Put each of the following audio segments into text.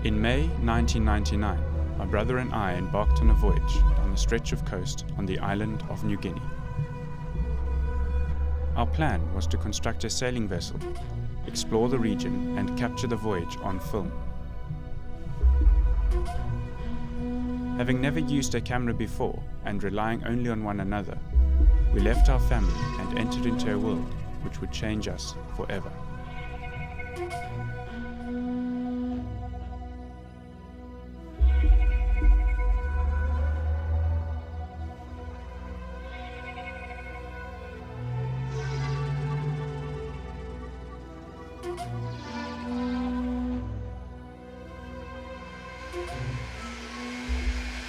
In May 1999, my brother and I embarked on a voyage down the stretch of coast on the island of New Guinea. Our plan was to construct a sailing vessel, explore the region and capture the voyage on film. Having never used a camera before and relying only on one another, we left our family and entered into a world which would change us forever.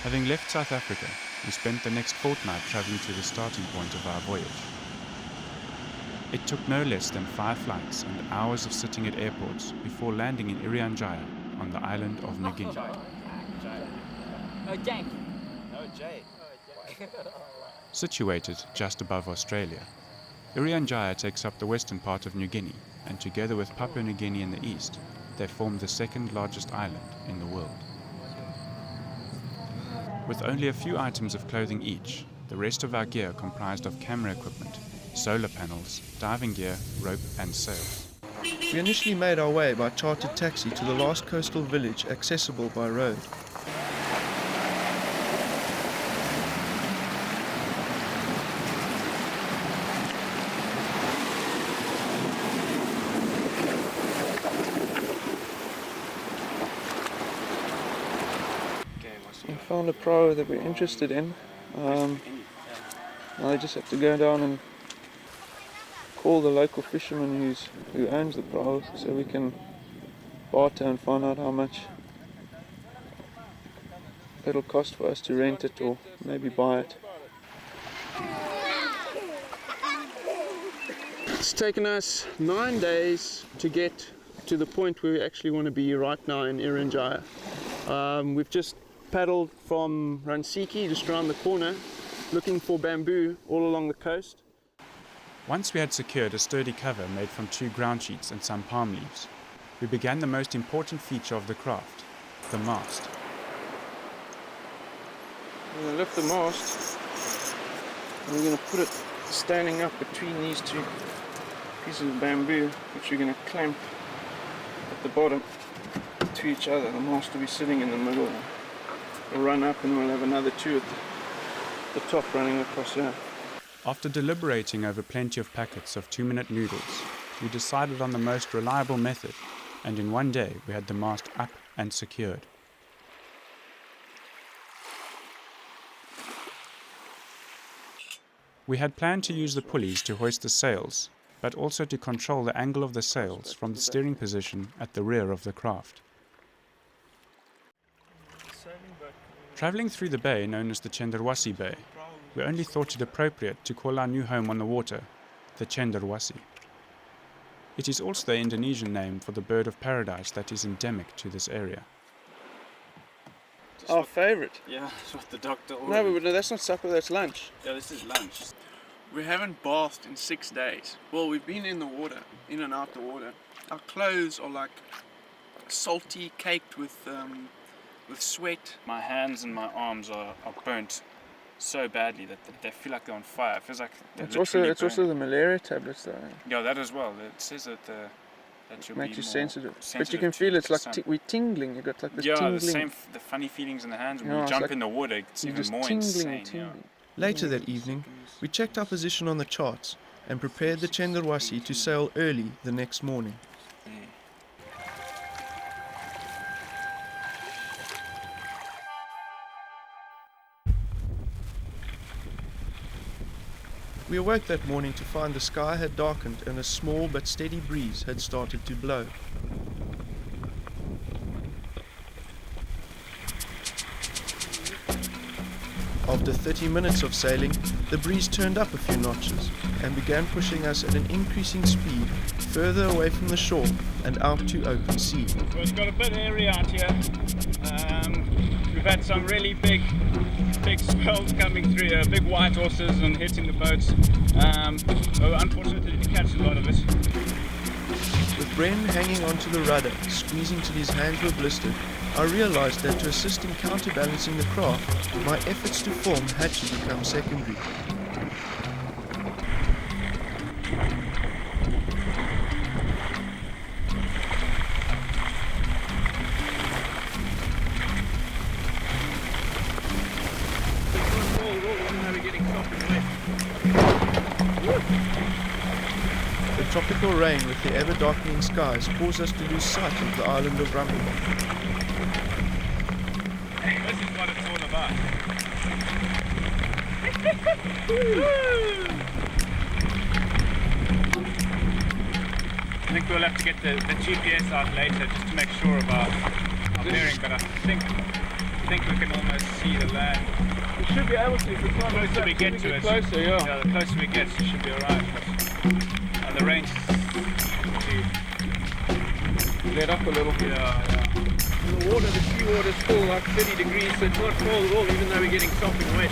Having left South Africa, we spent the next fortnight travelling to the starting point of our voyage. It took no less than 5 flights and hours of sitting at airports before landing in Irian Jaya on the island of New Guinea. Situated just above Australia, Irian Jaya takes up the western part of New Guinea, and together with Papua New Guinea in the east, they form the second largest island in the world. With only a few items of clothing each, the rest of our gear comprised of camera equipment, solar panels, diving gear, rope and sails. We initially made our way by chartered taxi to the last coastal village accessible by road. We found a prau that we're interested in. Now I just have to go down and call the local fisherman who owns the prau so we can barter and find out how much it'll cost for us to rent it or maybe buy it. It's taken us 9 days to get to the point where we actually want to be right now in Irian Jaya. We've just paddled from Ransiki, just around the corner, looking for bamboo all along the coast. Once we had secured a sturdy cover made from 2 ground sheets and some palm leaves, we began the most important feature of the craft, the mast. We're going to lift the mast and we're going to put it standing up between these 2 pieces of bamboo, which we're going to clamp at the bottom to each other. The mast will be sitting in the middle. We'll run up and we'll have another 2 at the top running across here. After deliberating over plenty of packets of 2-minute noodles, we decided on the most reliable method, and in one day we had the mast up and secured. We had planned to use the pulleys to hoist the sails, but also to control the angle of the sails from the steering position at the rear of the craft. Travelling through the bay known as the Cenderawasih Bay, we only thought it appropriate to call our new home on the water the Cenderawasih. It is also the Indonesian name for the bird of paradise that is endemic to this area. Our favourite? Yeah, that's what the doctor ordered. No, but that's not supper, that's lunch. Yeah, this is lunch. We haven't bathed in 6 days. Well, we've been in the water, in and out the water. Our clothes are like salty, caked with sweat. My hands and my arms are burnt so badly that they feel like they're on fire. It feels like it's also the malaria tablets though. Yeah, that as well. It says that you'll makes be you sensitive. But you to can feel it's like sun. we're tingling. You got like this yeah, tingling. the funny feelings in the hands when Yeah, you it's jump like in the water. It's even just more tingling, insane. Yeah. Later that evening, we checked our position on the charts and prepared the Cenderawasih to sail early the next morning. We awoke that morning to find the sky had darkened and a small but steady breeze had started to blow. After 30 minutes of sailing, the breeze turned up a few notches and began pushing us at an increasing speed further away from the shore and out to open sea. Well, it's got a bit airy out here. We've had some really big swells coming through here, big white horses and hitting the boats. Unfortunately, we didn't catch a lot of it. With Bren hanging onto the rudder, squeezing till his hands were blistered, I realized that to assist in counterbalancing the craft, my efforts to form had to become secondary. The tropical rain with the ever-darkening skies caused us to lose sight of the island of Rumpelbach. This is what it's all about. I think we'll have to get the GPS out later just to make sure of our bearing, but I think we can almost see the land. We should be able to if we The closer we get to it. Closer, Yeah, the closer we get, it should be alright. The range Let up a little. yeah. The water, the sea water is still like 30 degrees, so it's not cold at all, even though we're getting sopping wet.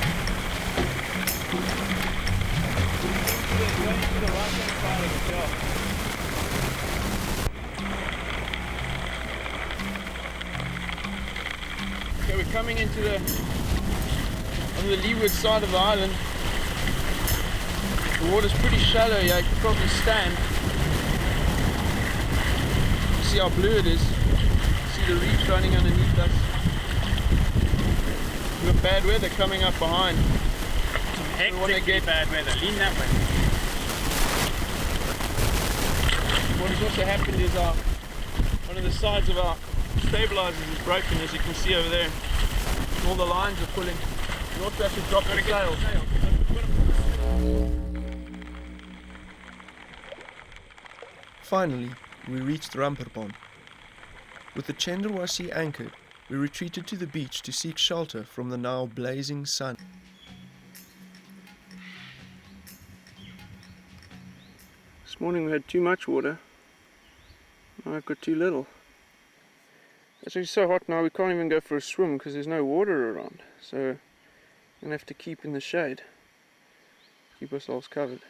Okay, we're coming on the leeward side of the island. The water's pretty shallow here, you can probably stand. See how blue it is. See the reef running underneath us. We've got bad weather coming up behind. Hectically bad weather. Lean that way. What has also happened is one of the sides of our stabilizers is broken, as you can see over there. All the lines are pulling. We also have to drop the sails. Finally, we reached Rumpelbach. With the Chenderwassie anchored, we retreated to the beach to seek shelter from the now blazing sun. This morning we had too much water. Now I've got too little. It's actually so hot now we can't even go for a swim because there's no water around. So we're going to have to keep in the shade. Keep ourselves covered.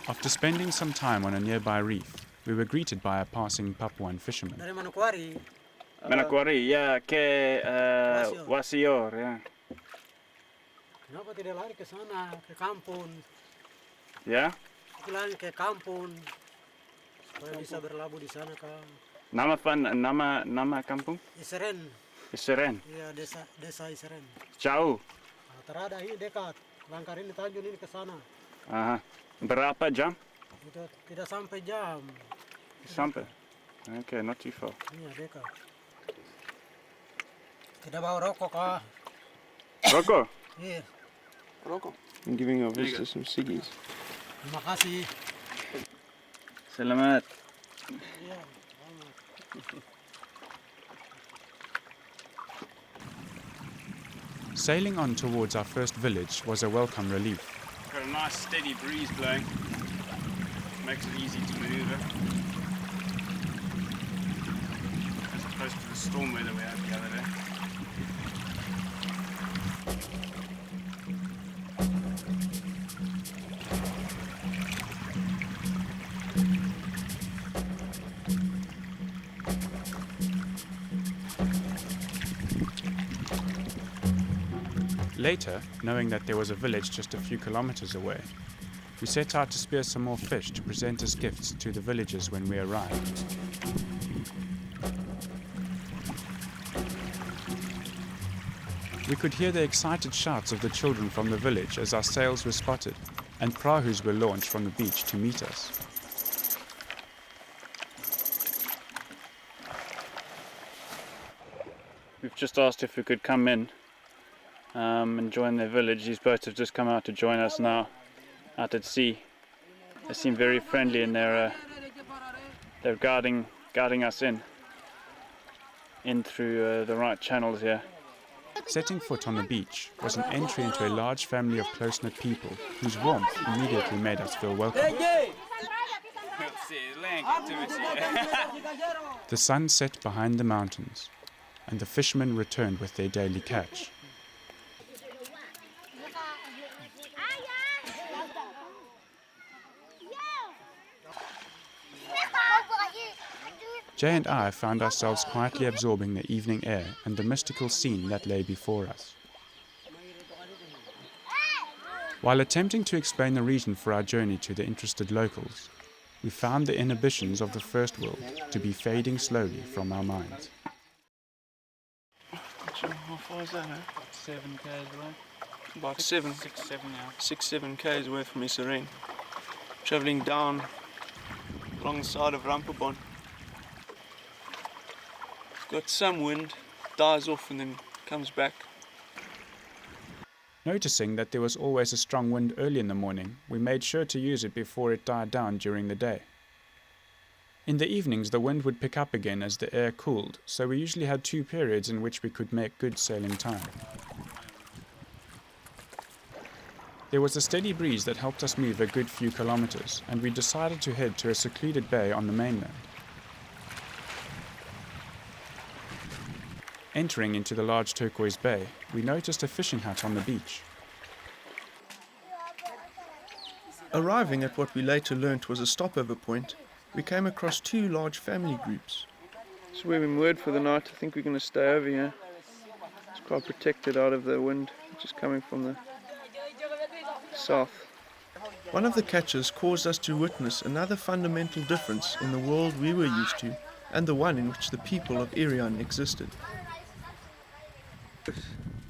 After spending some time on a nearby reef, we were greeted by a passing Papuan fisherman. Dari Manokwari. Manokwari, yeah, ke Wasior, yeah. Kenapa tidak lari ke sana, ke kampung? Yeah? Lari ke kampung supaya bisa berlabuh di sana kan. Nama kampung? Iseren. Iseren. Iya, desa Iseren. Jauh. Nah, terada ini dekat. Langkar ini Tanjung ini ke sana. Aha. Berapa jam? Itu tidak sampai jam. Sampai. Okay, not too far. Iya, dekat. Tidak bawa rokok kah? Rokok? Iya. Rokok. I'm giving our visitors some ciggies. Terima kasih. Selamat. Iya. Sailing on towards our first village was a welcome relief. Got a nice steady breeze blowing. Makes it easy to maneuver. As opposed to the storm weather we had the other day. Later, knowing that there was a village just a few kilometers away, we set out to spear some more fish to present as gifts to the villagers when we arrived. We could hear the excited shouts of the children from the village as our sails were spotted and prahus were launched from the beach to meet us. We've just asked if we could come in and join their village. These boats have just come out to join us now out at sea. They seem very friendly and they're guarding us in through the right channels here. Setting foot on the beach was an entry into a large family of close-knit people whose warmth immediately made us feel welcome. The sun set behind the mountains, and the fishermen returned with their daily catch. Jay and I found ourselves quietly absorbing the evening air and the mystical scene that lay before us. While attempting to explain the reason for our journey to the interested locals, we found the inhibitions of the first world to be fading slowly from our minds. How far is that, eh? 7 k's away. About 7 k's away from Irian. Travelling down along the side of Rampabon. Got some wind, dies off and then comes back. Noticing that there was always a strong wind early in the morning, we made sure to use it before it died down during the day. In the evenings the wind would pick up again as the air cooled, so we usually had 2 periods in which we could make good sailing time. There was a steady breeze that helped us move a good few kilometers, and we decided to head to a secluded bay on the mainland. Entering into the large turquoise bay, we noticed a fishing hut on the beach. Arriving at what we later learnt was a stopover point, we came across 2 large family groups. So we've been moored for the night. I think we're going to stay over here. It's quite protected out of the wind, which is coming from the south. One of the catches caused us to witness another fundamental difference in the world we were used to and the one in which the people of Irian existed.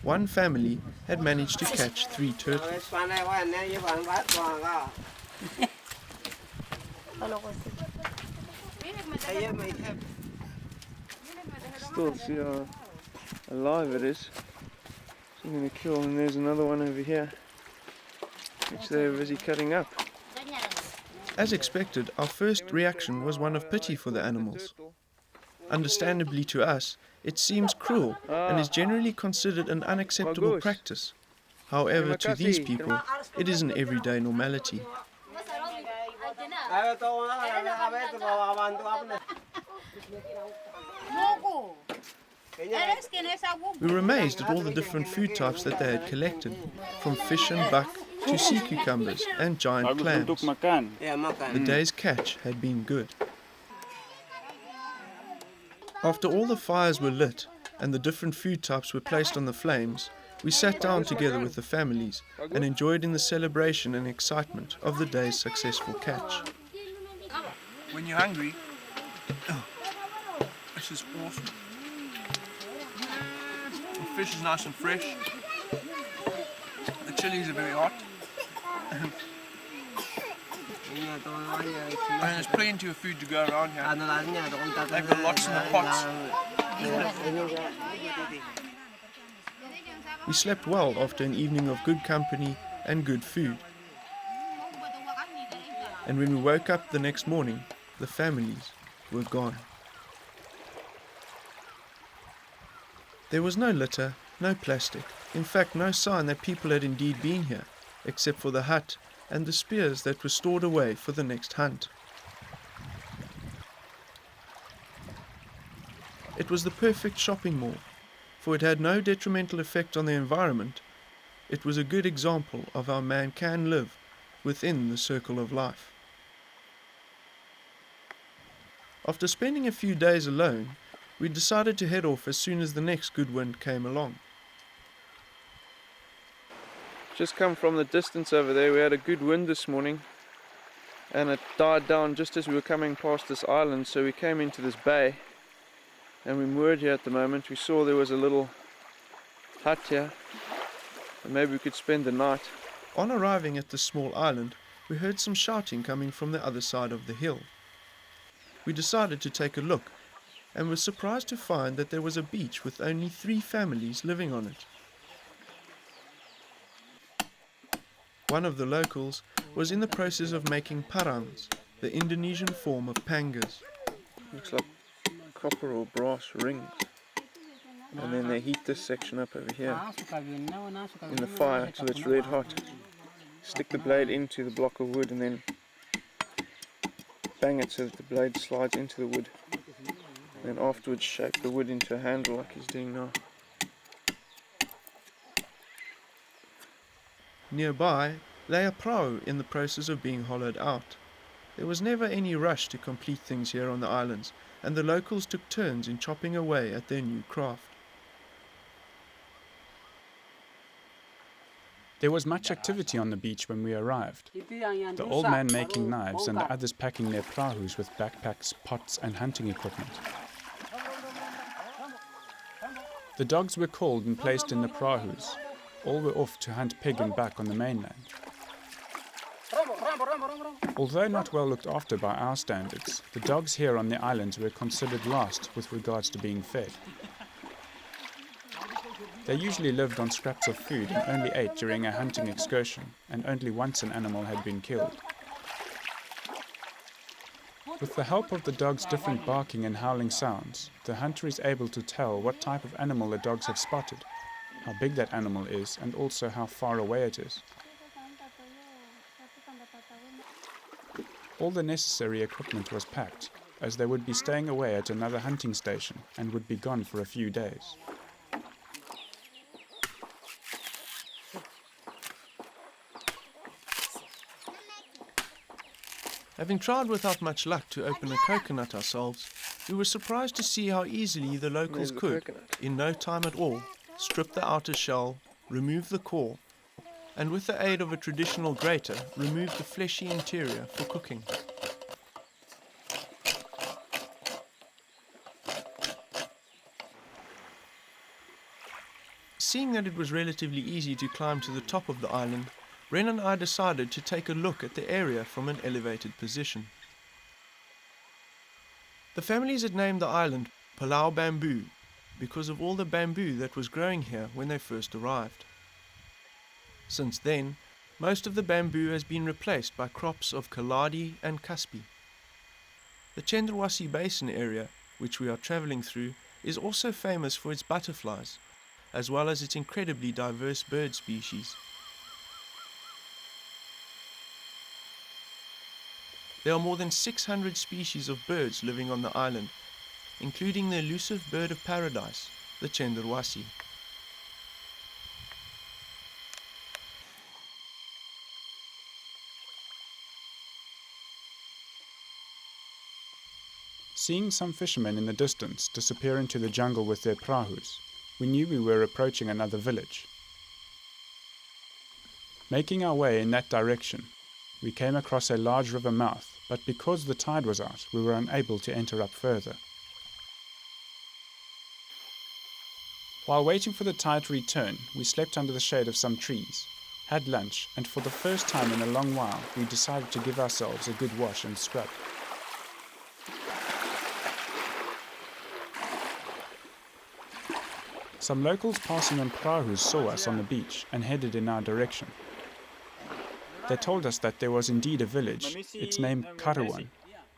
One family had managed to catch 3 turtles. Still see how alive it is. So I'm going to kill, and there's another one over here, which they're busy cutting up. As expected, our first reaction was one of pity for the animals. Understandably to us, it seems cruel and is generally considered an unacceptable practice. However, to these people, it is an everyday normality. We were amazed at all the different food types that they had collected, from fish and buck to sea cucumbers and giant clams. The day's catch had been good. After all the fires were lit and the different food types were placed on the flames, we sat down together with the families and enjoyed in the celebration and excitement of the day's successful catch. When you're hungry, this is awesome. The fish is nice and fresh. The chilies are very hot. And there's plenty of food to go around here. They've got lots in the pots. We slept well after an evening of good company and good food. And when we woke up the next morning, the families were gone. There was no litter, no plastic, in fact no sign that people had indeed been here, except for the hut and the spears that were stored away for the next hunt. It was the perfect shopping mall, for it had no detrimental effect on the environment. It was a good example of how man can live within the circle of life. After spending a few days alone, we decided to head off as soon as the next good wind came along. Just come from the distance over there, we had a good wind this morning and it died down just as we were coming past this island, so we came into this bay and we're moored here at the moment. We saw there was a little hut here and maybe we could spend the night. On arriving at this small island, we heard some shouting coming from the other side of the hill. We decided to take a look and were surprised to find that there was a beach with only 3 families living on it. One of the locals was in the process of making parangs, the Indonesian form of pangas. Looks like copper or brass rings. And then they heat this section up over here in the fire till it's red hot. Stick the blade into the block of wood and then bang it so that the blade slides into the wood. And then afterwards shape the wood into a handle like he's doing now. Nearby lay a prau in the process of being hollowed out. There was never any rush to complete things here on the islands, and the locals took turns in chopping away at their new craft. There was much activity on the beach when we arrived. The old man making knives and the others packing their prahus with backpacks, pots and hunting equipment. The dogs were called and placed in the prahus. All were off to hunt pig and buck on the mainland. Although not well looked after by our standards, the dogs here on the islands were considered last with regards to being fed. They usually lived on scraps of food and only ate during a hunting excursion, and only once an animal had been killed. With the help of the dogs' different barking and howling sounds, the hunter is able to tell what type of animal the dogs have spotted, how big that animal is, and also how far away it is. All the necessary equipment was packed, as they would be staying away at another hunting station and would be gone for a few days. Having tried without much luck to open a coconut ourselves, we were surprised to see how easily the locals could, in no time at all, strip the outer shell, remove the core, and with the aid of a traditional grater, remove the fleshy interior for cooking. Seeing that it was relatively easy to climb to the top of the island, Ren and I decided to take a look at the area from an elevated position. The families had named the island Palau Bamboo because of all the bamboo that was growing here when they first arrived. Since then, most of the bamboo has been replaced by crops of kaladi and kaspi. The Chenderwassi Basin area, which we are travelling through, is also famous for its butterflies, as well as its incredibly diverse bird species. There are more than 600 species of birds living on the island, including the elusive bird of paradise, the Chenderwassi. Seeing some fishermen in the distance disappear into the jungle with their prahus, we knew we were approaching another village. Making our way in that direction, we came across a large river mouth, but because the tide was out, we were unable to enter up further. While waiting for the tide to return, we slept under the shade of some trees, had lunch, and for the first time in a long while, we decided to give ourselves a good wash and scrub. Some locals passing on prahus saw us on the beach and headed in our direction. They told us that there was indeed a village, its name Karawan,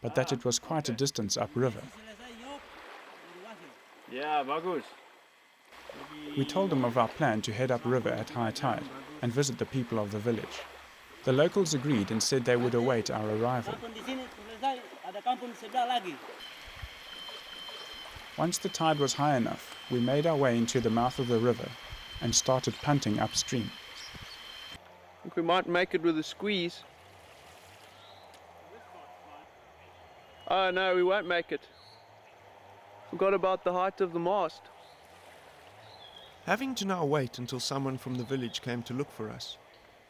but that it was quite a distance upriver. Yeah, bagus. We told them of our plan to head upriver at high tide and visit the people of the village. The locals agreed and said they would await our arrival. Once the tide was high enough, we made our way into the mouth of the river and started punting upstream. I think we might make it with a squeeze. Oh no, we won't make it. Forgot about the height of the mast. Having to now wait until someone from the village came to look for us,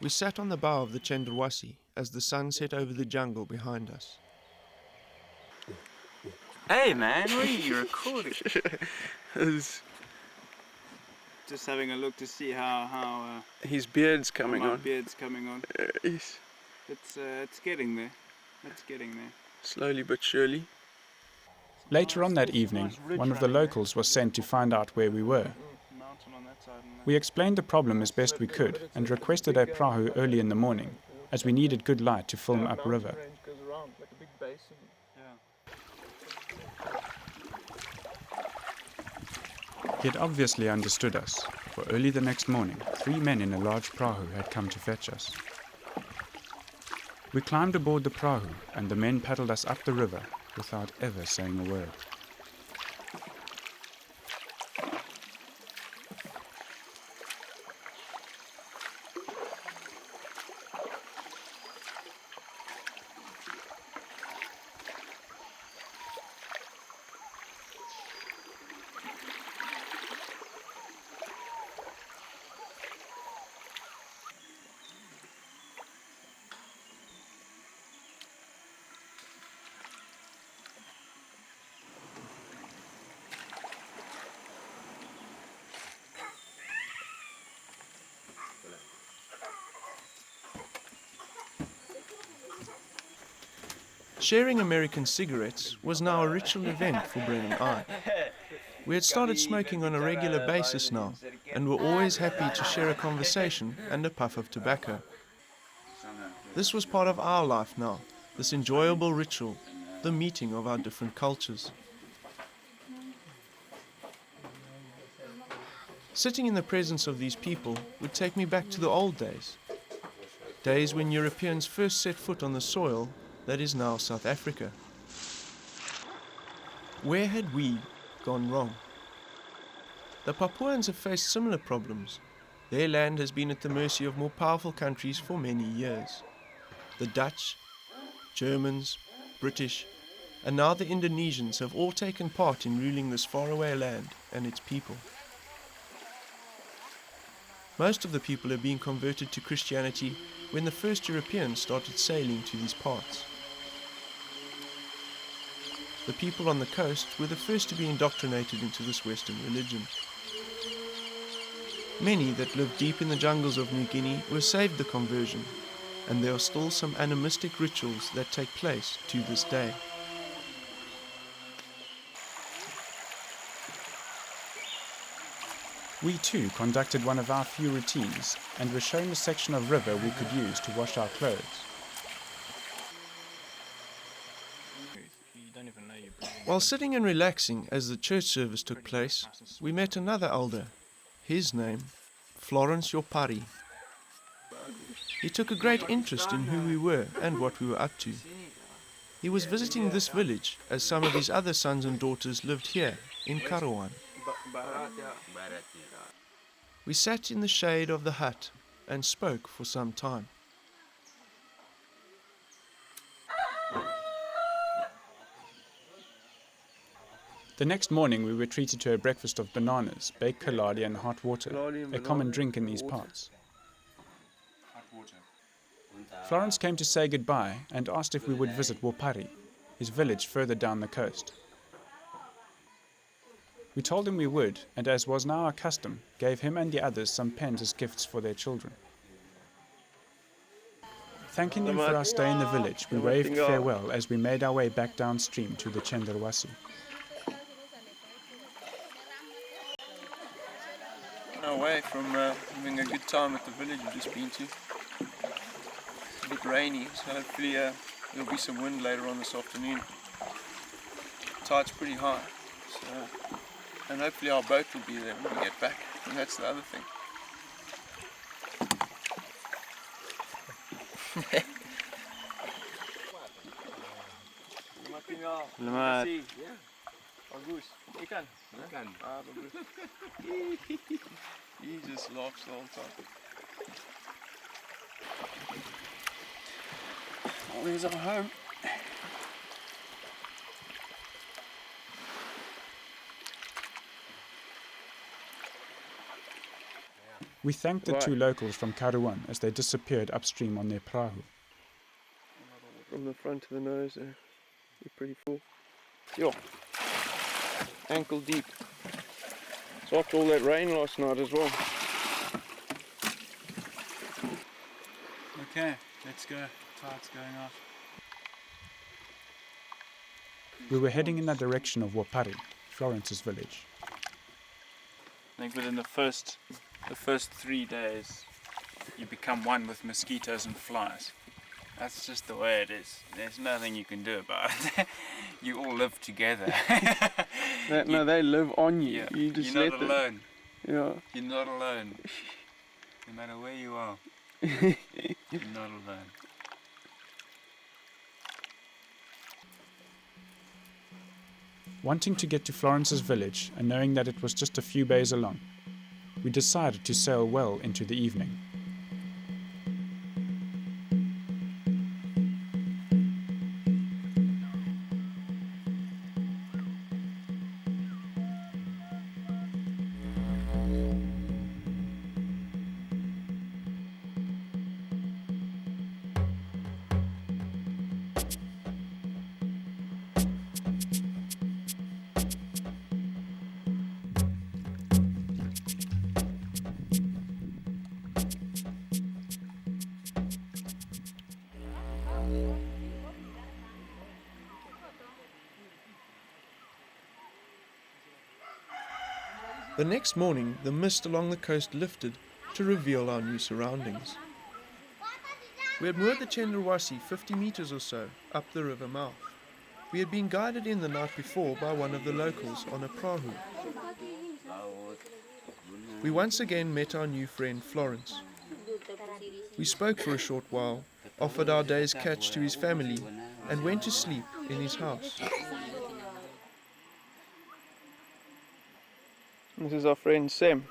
we sat on the bow of the Chenderwassi as the sun set over the jungle behind us. Hey man, what are you recording? Just having a look to see how His beard's coming my on. beard's coming on. Yes. It's getting there. It's getting there. Slowly but surely. Later on that evening, one of the locals was sent to find out where we were. Mountain on that side. We explained the problem as best we could and requested a prahu early in the morning, as we needed good light to film upriver. He had obviously understood us, for early the next morning, 3 men in a large prahu had come to fetch us. We climbed aboard the prahu and the men paddled us up the river without ever saying a word. Sharing American cigarettes was now a ritual event for Bren and I. We had started smoking on a regular basis now, and were always happy to share a conversation and a puff of tobacco. This was part of our life now, this enjoyable ritual, the meeting of our different cultures. Sitting in the presence of these people would take me back to the old days. Days when Europeans first set foot on the soil that is now South Africa. Where had we gone wrong? The Papuans have faced similar problems. Their land has been at the mercy of more powerful countries for many years. The Dutch, Germans, British, and now the Indonesians have all taken part in ruling this faraway land and its people. Most of the people have been converted to Christianity when the first Europeans started sailing to these parts. The people on the coast were the first to be indoctrinated into this Western religion. Many that lived deep in the jungles of New Guinea were saved the conversion, and there are still some animistic rituals that take place to this day. We too conducted one of our few routines and were shown a section of river we could use to wash our clothes. While sitting and relaxing as the church service took place, we met another elder. His name, Florence Yopari. He took a great interest in who we were and what we were up to. He was visiting this village as some of his other sons and daughters lived here in Karawan. We sat in the shade of the hut and spoke for some time. The next morning we were treated to a breakfast of bananas, baked kalali and hot water, a common drink in these parts. Florence came to say goodbye and asked if we would visit Wopari, his village further down the coast. We told him we would, and as was now our custom, gave him and the others some pens as gifts for their children. Thanking them for our stay in the village, we waved farewell as we made our way back downstream to the Chenderwassi. Away from having a good time at the village we've just been to. It's a bit rainy, so hopefully there'll be some wind later on this afternoon. Tide's pretty high, so, and hopefully our boat will be there when we get back, and that's the other thing. Selamat. Bagus. Ikan? Ikan. Ah, bagus. He just laughs the whole time. Well, there's our home. We thanked the two locals from Karawan as they disappeared upstream on their prahu. From the front to the nose there. You're pretty full. Yo. Ankle deep. It's after all that rain last night as well. Okay, let's go. Tide's going off. We were heading in the direction of Wopari, Florence's village. I think within the first 3 days, you become one with mosquitoes and flies. That's just the way it is. There's nothing you can do about it. You all live together. No, they live on you. Yeah, You just you're let not them. alone. Yeah. You're not alone. No matter where you are, you're not alone. Wanting to get to Florence's village and knowing that it was just a few bays along, we decided to sail well into the evening. The next morning, the mist along the coast lifted to reveal our new surroundings. We had moored the Chenderwassi 50 meters or so up the river mouth. We had been guided in the night before by one of the locals on a prahu. We once again met our new friend Florence. We spoke for a short while, offered our day's catch to his family, and went to sleep in his house. This is our friend Sam.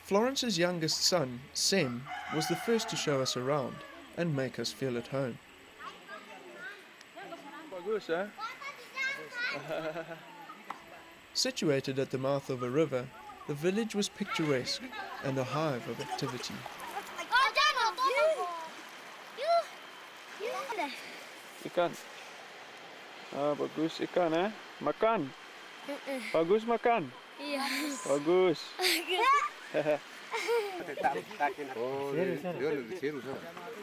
Florence's youngest son, Sem, was the first to show us around and make us feel at home. Bagus, eh? Situated at the mouth of a river, the village was picturesque and a hive of activity. Ikan. Ah, bagus ikan, eh? Makan. Bagus makan. Yes. Bagus.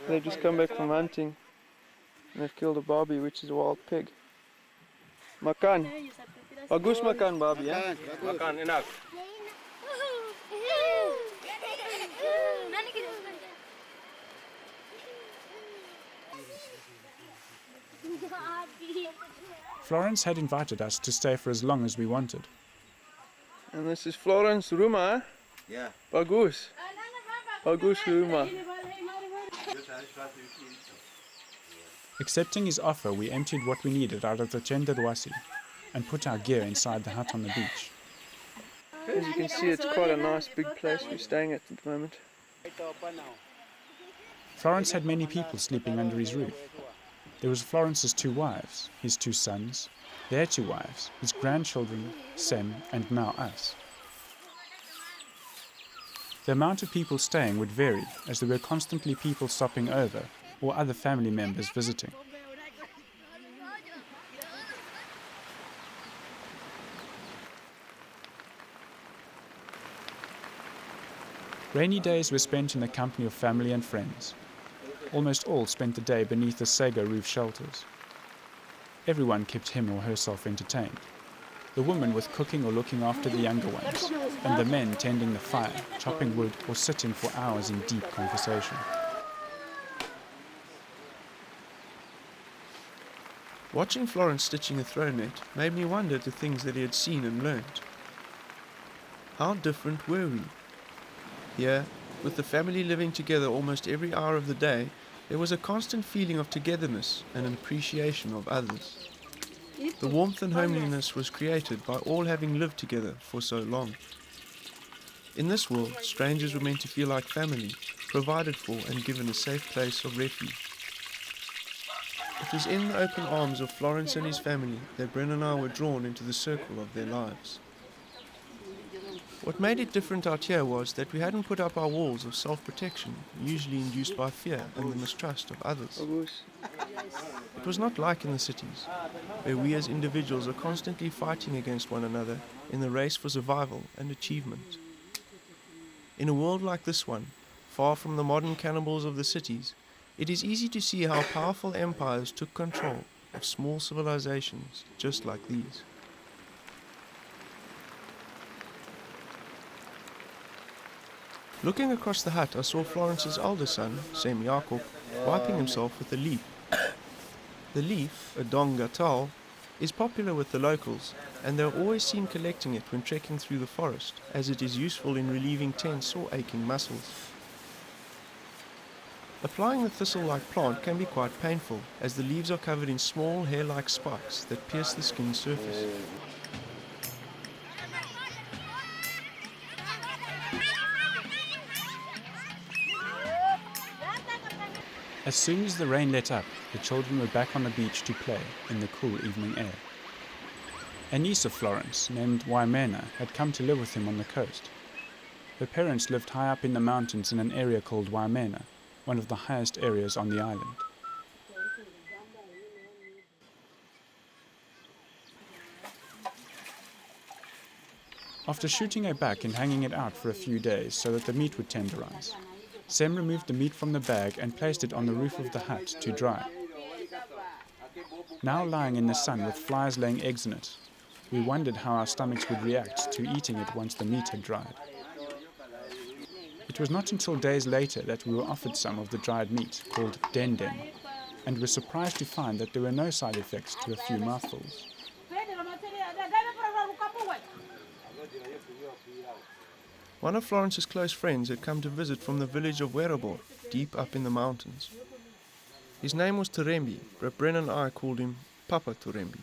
They've just come back from hunting. And they've killed a barbie, which is a wild pig. Makan. Bagus makan barbie, eh? Makan enak. Florence had invited us to stay for as long as we wanted. And this is Florence rumah, eh? Yeah. Bagus. Bagus rumah. Accepting his offer, we emptied what we needed out of the Chenderwassi and put our gear inside the hut on the beach. As you can see, it's quite a nice big place we're staying at the moment. Florence had many people sleeping under his roof. There was Florence's 2 wives, his 2 sons, their 2 wives, his grandchildren, Sem, and now us. The amount of people staying would vary, as there were constantly people stopping over or other family members visiting. Rainy days were spent in the company of family and friends. Almost all spent the day beneath the sago roof shelters. Everyone kept him or herself entertained. The women with cooking or looking after the younger ones, and the men tending the fire, chopping wood or sitting for hours in deep conversation. Watching Florence stitching a throw net made me wonder at the things that he had seen and learnt. How different were we? Here, with the family living together almost every hour of the day, there was a constant feeling of togetherness and an appreciation of others. The warmth and homeliness was created by all having lived together for so long. In this world, strangers were meant to feel like family, provided for and given a safe place of refuge. It was in the open arms of Florence and his family that Bren and I were drawn into the circle of their lives. What made it different out here was that we hadn't put up our walls of self-protection, usually induced by fear and the mistrust of others. It was not like in the cities, where we as individuals are constantly fighting against one another in the race for survival and achievement. In a world like this one, far from the modern cannibals of the cities, it is easy to see how powerful empires took control of small civilizations just like these. Looking across the hut, I saw Florence's older son, Sem Jakob, wiping himself with a leaf. The leaf, a dongatal, is popular with the locals, and they are always seen collecting it when trekking through the forest, as it is useful in relieving tense or aching muscles. Applying the thistle-like plant can be quite painful, as the leaves are covered in small hair-like spikes that pierce the skin surface. As soon as the rain let up, the children were back on the beach to play in the cool evening air. A niece of Florence, named Waimena, had come to live with him on the coast. Her parents lived high up in the mountains in an area called Waimena, one of the highest areas on the island. After shooting a buck and hanging it out for a few days so that the meat would tenderize, Sem removed the meat from the bag and placed it on the roof of the hut to dry. Now lying in the sun with flies laying eggs in it, we wondered how our stomachs would react to eating it once the meat had dried. It was not until days later that we were offered some of the dried meat, called dendeng, and were surprised to find that there were no side effects to a few mouthfuls. One of Florence's close friends had come to visit from the village of Werabor, deep up in the mountains. His name was Turembi, but Bren and I called him Papa Turembi.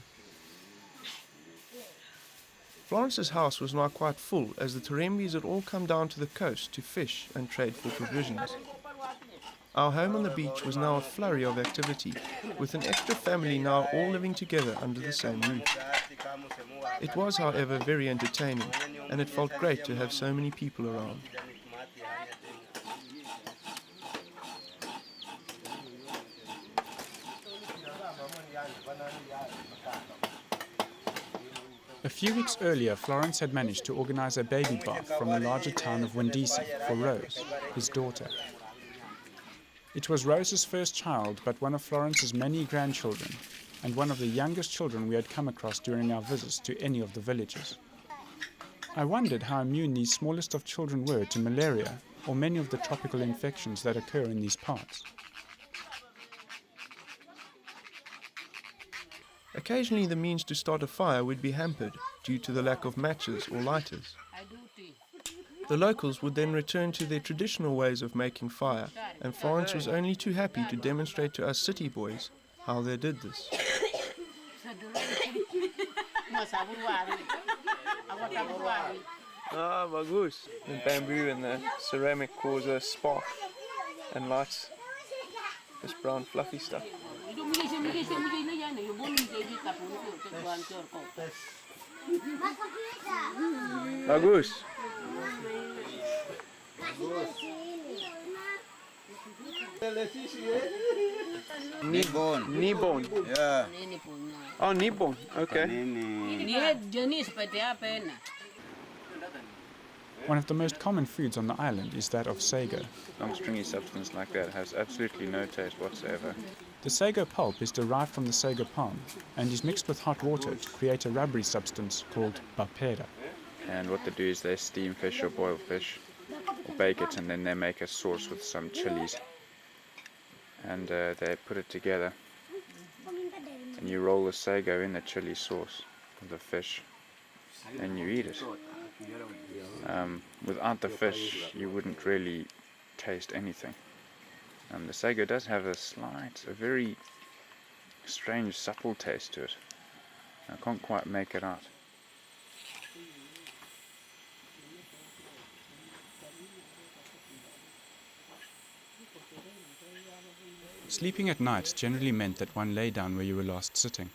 Florence's house was now quite full, as the Turembis had all come down to the coast to fish and trade for provisions. Our home on the beach was now a flurry of activity, with an extra family now all living together under the same roof. It was, however, very entertaining, and it felt great to have so many people around. A few weeks earlier, Florence had managed to organize a baby bath from the larger town of Windisi for Rose, his daughter. It was Rose's first child, but one of Florence's many grandchildren, and one of the youngest children we had come across during our visits to any of the villages. I wondered how immune these smallest of children were to malaria or many of the tropical infections that occur in these parts. Occasionally the means to start a fire would be hampered due to the lack of matches or lighters. The locals would then return to their traditional ways of making fire, and Florence was only too happy to demonstrate to us city boys how they did this. Ah, bagus. The bamboo and the ceramic cause a spark and lights this brown fluffy stuff. Bagus. Nibon. Ya. Oh, Nibon. Okay. Ini. One of the most common foods on the island is that of sago. Long stringy substance like that has absolutely no taste whatsoever. The sago pulp is derived from the sago palm and is mixed with hot water to create a rubbery substance called bapera. And what they do is they steam fish or boil fish or bake it, and then they make a sauce with some chilies. And they put it together. And you roll the sago in the chili sauce with the fish, and you eat it. Without the fish, you wouldn't really taste anything. The sago does have a very strange, supple taste to it. I can't quite make it out. Sleeping at night generally meant that one lay down where you were last sitting.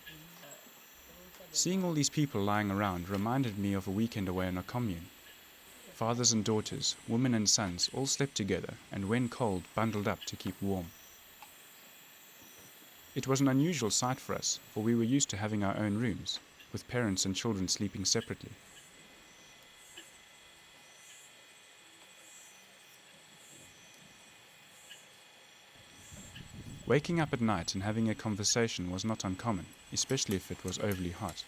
Seeing all these people lying around reminded me of a weekend away in a commune. Fathers and daughters, women and sons all slept together and when cold bundled up to keep warm. It was an unusual sight for us, for we were used to having our own rooms, with parents and children sleeping separately. Waking up at night and having a conversation was not uncommon, especially if it was overly hot.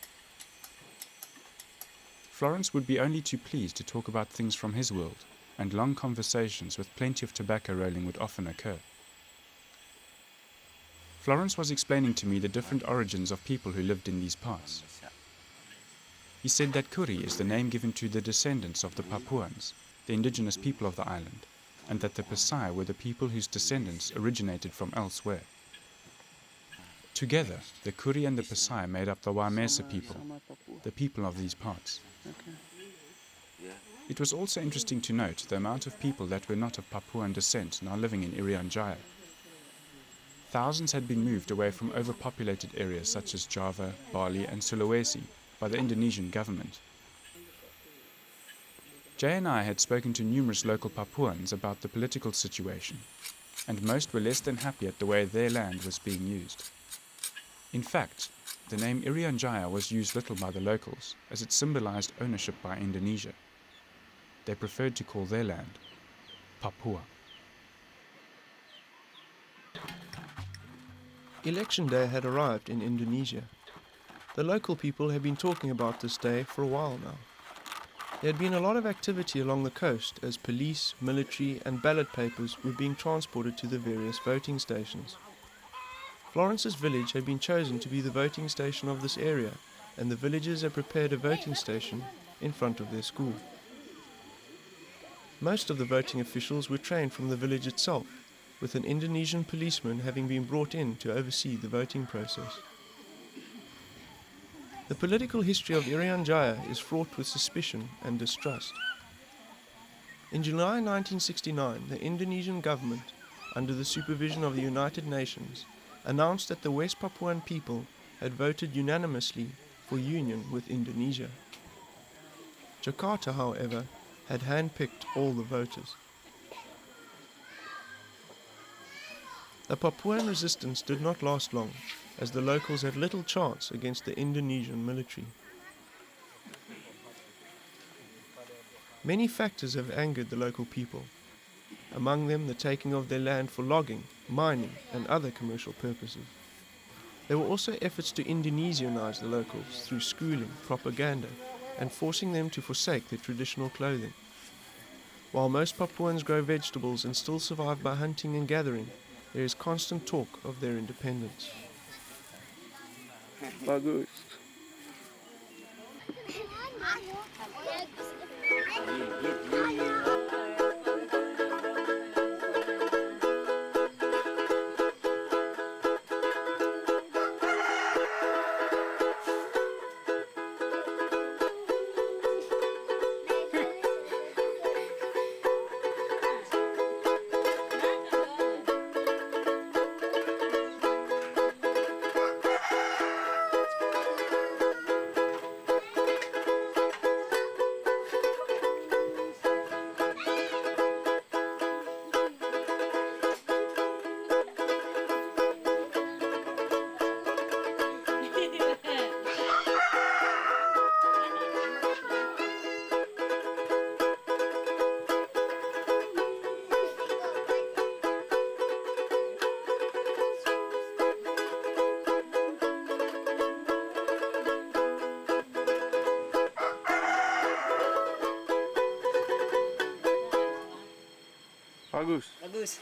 Florence would be only too pleased to talk about things from his world, and long conversations with plenty of tobacco rolling would often occur. Florence was explaining to me the different origins of people who lived in these parts. He said that Kuri is the name given to the descendants of the Papuans, the indigenous people of the island, and that the Pasai were the people whose descendants originated from elsewhere. Together, the Kuri and the Pasai made up the Waimesa people, the people of these parts. It was also interesting to note the amount of people that were not of Papuan descent now living in Irian Jaya. Thousands had been moved away from overpopulated areas such as Java, Bali and Sulawesi by the Indonesian government. Jay and I had spoken to numerous local Papuans about the political situation, and most were less than happy at the way their land was being used. In fact, the name Irian Jaya was used little by the locals, as it symbolized ownership by Indonesia. They preferred to call their land Papua. Election day had arrived in Indonesia. The local people had been talking about this day for a while now. There had been a lot of activity along the coast as police, military and ballot papers were being transported to the various voting stations. Florence's village had been chosen to be the voting station of this area, and the villagers had prepared a voting station in front of their school. Most of the voting officials were trained from the village itself, with an Indonesian policeman having been brought in to oversee the voting process. The political history of Irian Jaya is fraught with suspicion and distrust. In July 1969, the Indonesian government, under the supervision of the United Nations, announced that the West Papuan people had voted unanimously for union with Indonesia. Jakarta, however, had handpicked all the voters. The Papuan resistance did not last long, as the locals had little chance against the Indonesian military. Many factors have angered the local people, among them the taking of their land for logging, mining and other commercial purposes. There were also efforts to Indonesianize the locals through schooling, propaganda and forcing them to forsake their traditional clothing. While most Papuans grow vegetables and still survive by hunting and gathering, there is constant talk of their independence. Bagus. Bagus. Bagus.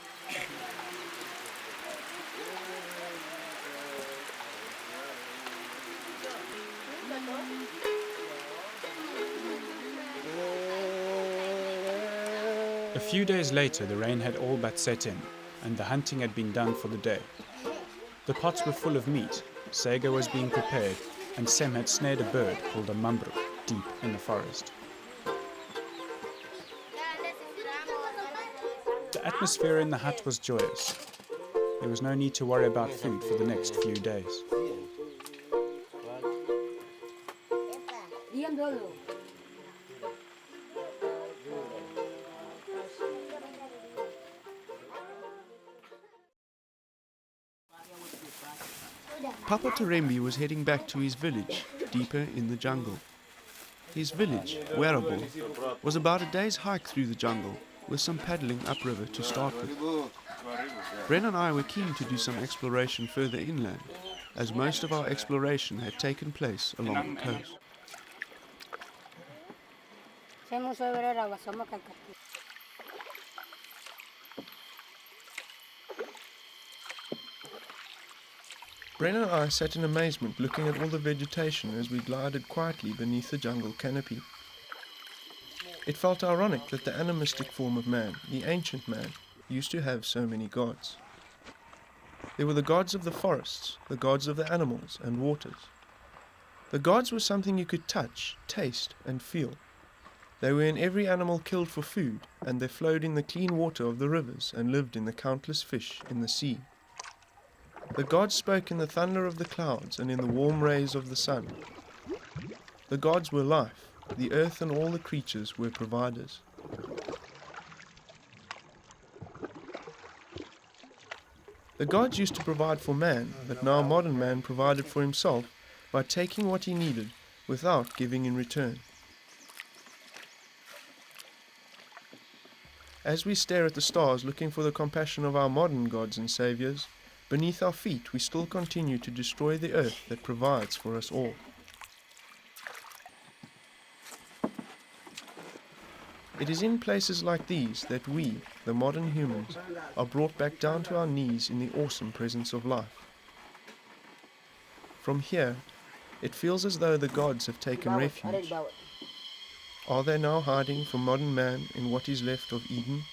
A few days later, the rain had all but set in, and the hunting had been done for the day. The pots were full of meat, sago was being prepared, and Sem had snared a bird called a mambro deep in the forest. The atmosphere in the hut was joyous. There was no need to worry about food for the next few days. Papa Terembi was heading back to his village, deeper in the jungle. His village, Werribul, was about a day's hike through the jungle, with some paddling upriver to start with. Bren and I were keen to do some exploration further inland, as most of our exploration had taken place along the coast. Bren and I sat in amazement looking at all the vegetation as we glided quietly beneath the jungle canopy. It felt ironic that the animistic form of man, the ancient man, used to have so many gods. There were the gods of the forests, the gods of the animals and waters. The gods were something you could touch, taste, and feel. They were in every animal killed for food, and they flowed in the clean water of the rivers and lived in the countless fish in the sea. The gods spoke in the thunder of the clouds and in the warm rays of the sun. The gods were life. The earth and all the creatures were providers. The gods used to provide for man, but now modern man provided for himself by taking what he needed without giving in return. As we stare at the stars looking for the compassion of our modern gods and saviors, beneath our feet we still continue to destroy the earth that provides for us all. It is in places like these that we, the modern humans, are brought back down to our knees in the awesome presence of life. From here, it feels as though the gods have taken refuge. Are they now hiding from modern man in what is left of Eden?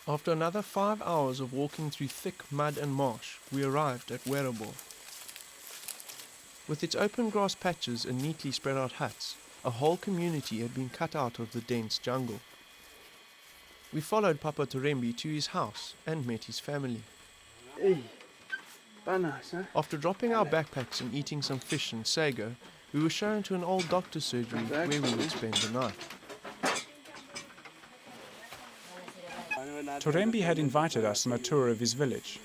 After another 5 hours of walking through thick mud and marsh, we arrived at Werribor. With its open grass patches and neatly spread out huts, a whole community had been cut out of the dense jungle. We followed Papa Torembi to his house and met his family. After dropping our backpacks and eating some fish and sago, we were shown to an old doctor's surgery where we would spend the night. Torembi had invited us on a tour of his village.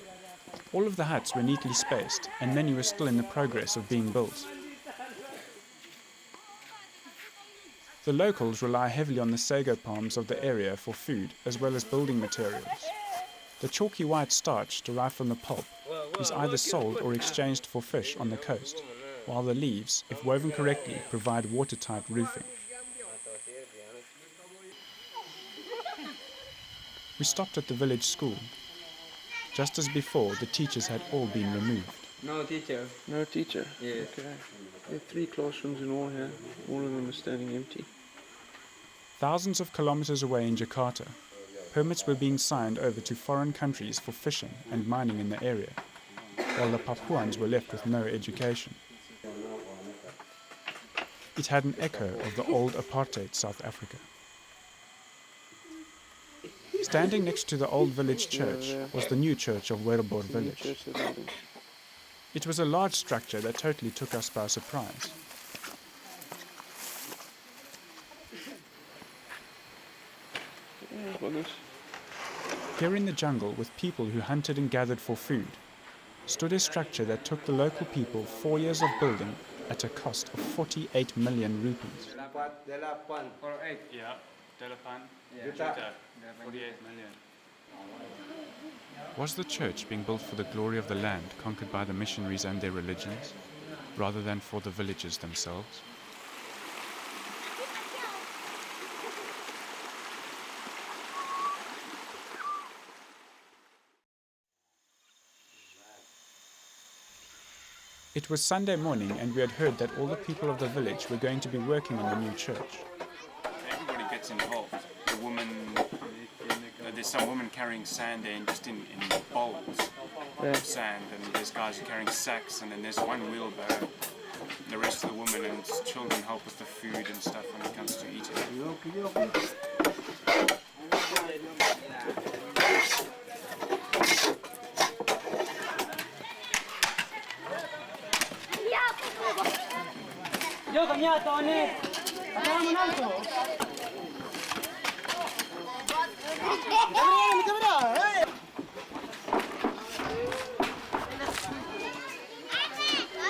All of the huts were neatly spaced, and many were still in the progress of being built. The locals rely heavily on the sago palms of the area for food as well as building materials. The chalky white starch derived from the pulp is either sold or exchanged for fish on the coast, while the leaves, if woven correctly, provide watertight roofing. We stopped at the village school. Just as before, the teachers had all been removed. No teacher. No teacher? Yes. Okay. There are 3 classrooms in all here. All of them are standing empty. Thousands of kilometers away in Jakarta, permits were being signed over to foreign countries for fishing and mining in the area, while the Papuans were left with no education. It had an echo of the old apartheid South Africa. Standing next to the old village church was the new church of Werribor village. It was a large structure that totally took us by surprise. Here in the jungle, with people who hunted and gathered for food, stood a structure that took the local people 4 years of building at a cost of 48 million rupees. Was the church being built for the glory of the land conquered by the missionaries and their religions, rather than for the villagers themselves? It was Sunday morning, and we had heard that all the people of the village were going to be working on the new church. Everybody gets involved. The women, there's some women carrying sand there, and just in bowls of sand, and there's guys who are carrying sacks, and then there's one wheelbarrow. The rest of the women and children help with the food and stuff when it comes to eating.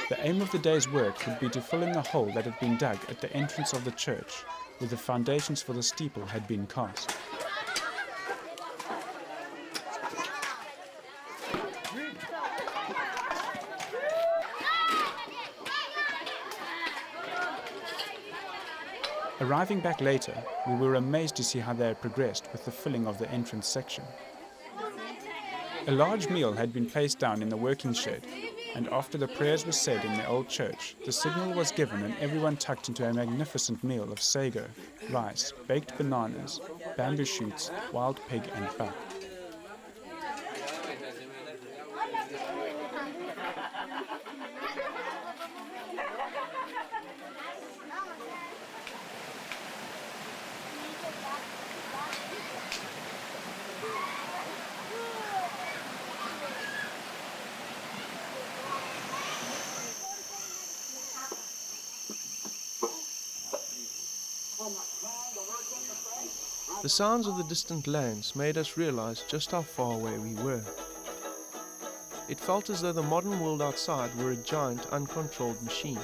The aim of the day's work would be to fill in the hole that had been dug at the entrance of the church, where the foundations for the steeple had been cast. Arriving back later, we were amazed to see how they had progressed with the filling of the entrance section. A large meal had been placed down in the working shed, and after the prayers were said in the old church, the signal was given and everyone tucked into a magnificent meal of sago, rice, baked bananas, bamboo shoots, wild pig and buck. The sounds of the distant lands made us realize just how far away we were. It felt as though the modern world outside were a giant, uncontrolled machine.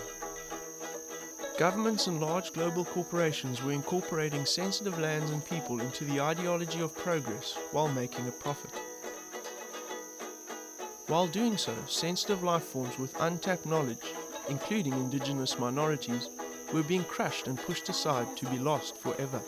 Governments and large global corporations were incorporating sensitive lands and people into the ideology of progress while making a profit. While doing so, sensitive life forms with untapped knowledge, including indigenous minorities, were being crushed and pushed aside to be lost forever.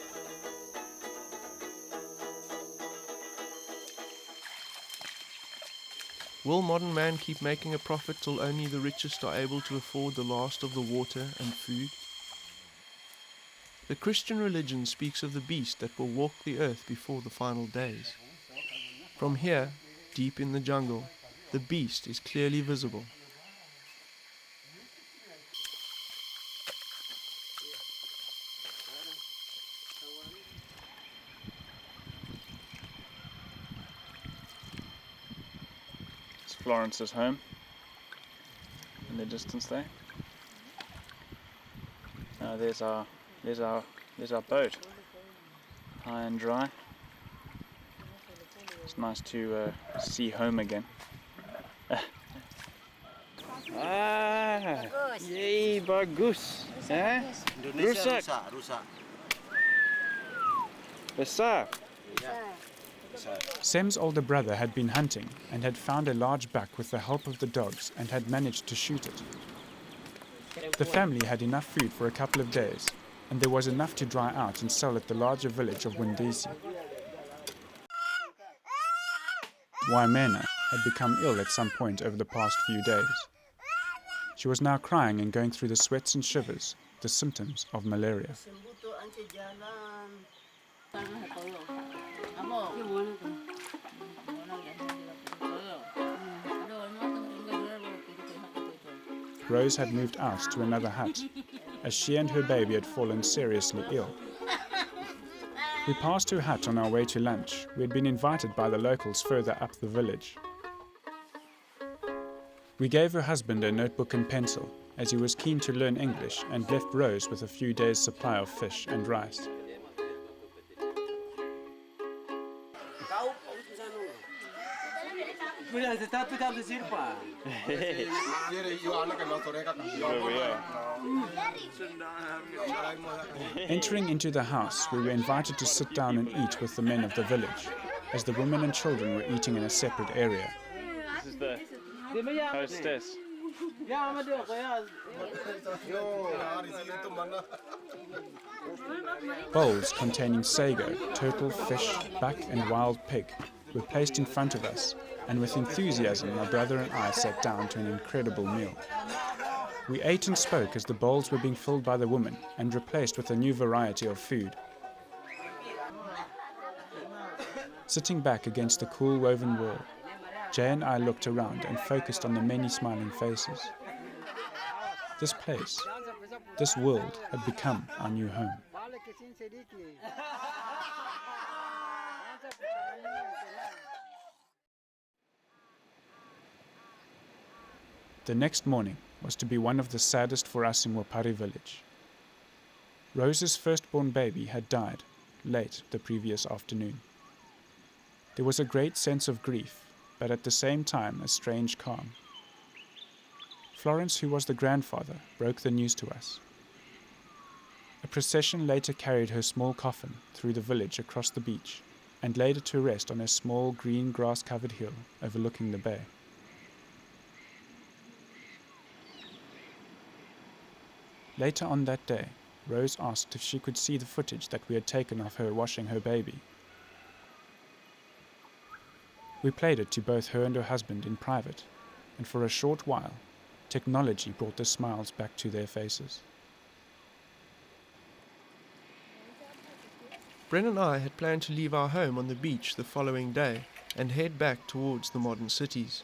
Will modern man keep making a profit till only the richest are able to afford the last of the water and food? The Christian religion speaks of the beast that will walk the earth before the final days. From here, deep in the jungle, the beast is clearly visible. Florence's home in the distance there. There's our boat, high and dry. It's nice to see home again. Yay, bagus. Rusak. Besar. Sem's older brother had been hunting and had found a large buck with the help of the dogs and had managed to shoot it. The family had enough food for a couple of days, and there was enough to dry out and sell at the larger village of Windisi. Waimena had become ill at some point over the past few days. She was now crying and going through the sweats and shivers, the symptoms of malaria. Rose had moved out to another hut, as she and her baby had fallen seriously ill. We passed her hut on our way to lunch. We had been invited by the locals further up the village. We gave her husband a notebook and pencil, as he was keen to learn English, and left Rose with a few days' supply of fish and rice. Entering into the house, we were invited to sit down and eat with the men of the village, as the women and children were eating in a separate area. This is the hostess. Bowls containing sago, turtle, fish, buck and wild pig were placed in front of us, and with enthusiasm my brother and I sat down to an incredible meal. We ate and spoke as the bowls were being filled by the women and replaced with a new variety of food. Sitting back against the cool woven wall, Jay and I looked around and focused on the many smiling faces. This place, this world had become our new home. The next morning was to be one of the saddest for us in Wapari village. Rose's firstborn baby had died late the previous afternoon. There was a great sense of grief, but at the same time a strange calm. Florence, who was the grandfather, broke the news to us. A procession later carried her small coffin through the village across the beach and laid it to rest on a small green grass-covered hill overlooking the bay. Later on that day, Rose asked if she could see the footage that we had taken of her washing her baby. We played it to both her and her husband in private, and for a short while, technology brought the smiles back to their faces. Bren and I had planned to leave our home on the beach the following day and head back towards the modern cities.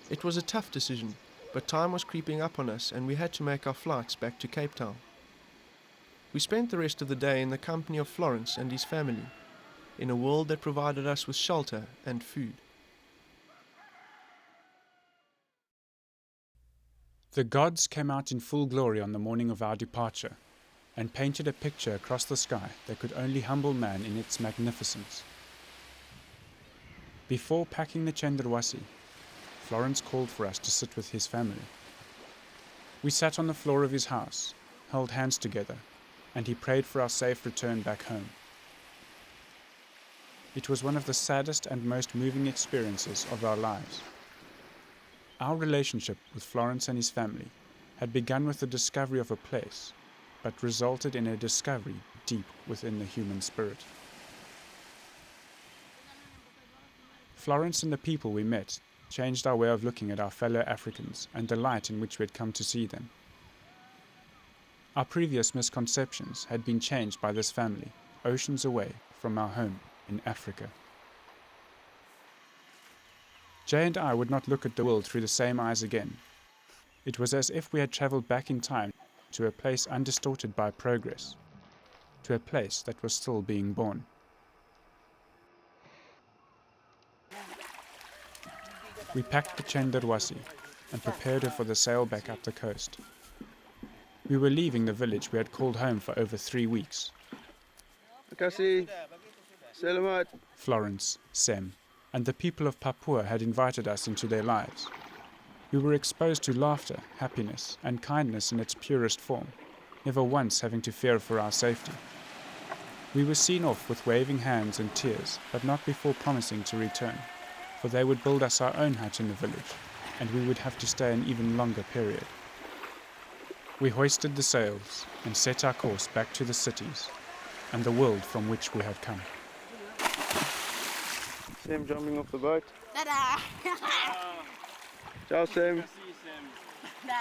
It was a tough decision, but time was creeping up on us and we had to make our flights back to Cape Town. We spent the rest of the day in the company of Florence and his family, in a world that provided us with shelter and food. The gods came out in full glory on the morning of our departure, and painted a picture across the sky that could only humble man in its magnificence. Before packing the Chenderwasi, Florence called for us to sit with his family. We sat on the floor of his house, held hands together, and he prayed for our safe return back home. It was one of the saddest and most moving experiences of our lives. Our relationship with Florence and his family had begun with the discovery of a place, but resulted in a discovery deep within the human spirit. Florence and the people we met changed our way of looking at our fellow Africans and the light in which we had come to see them. Our previous misconceptions had been changed by this family, oceans away from our home in Africa. Jay and I would not look at the world through the same eyes again. It was as if we had travelled back in time to a place undistorted by progress, to a place that was still being born. We packed the Chenderwasi and prepared her for the sail back up the coast. We were leaving the village we had called home for over 3 weeks. Florence, Sem, and the people of Papua had invited us into their lives. We were exposed to laughter, happiness, and kindness in its purest form, never once having to fear for our safety. We were seen off with waving hands and tears, but not before promising to return, for they would build us our own hut in the village, and we would have to stay an even longer period. We hoisted the sails and set our course back to the cities and the world from which we had come. Sam jumping off the boat. Ta-da! Ciao, Sam. Nah,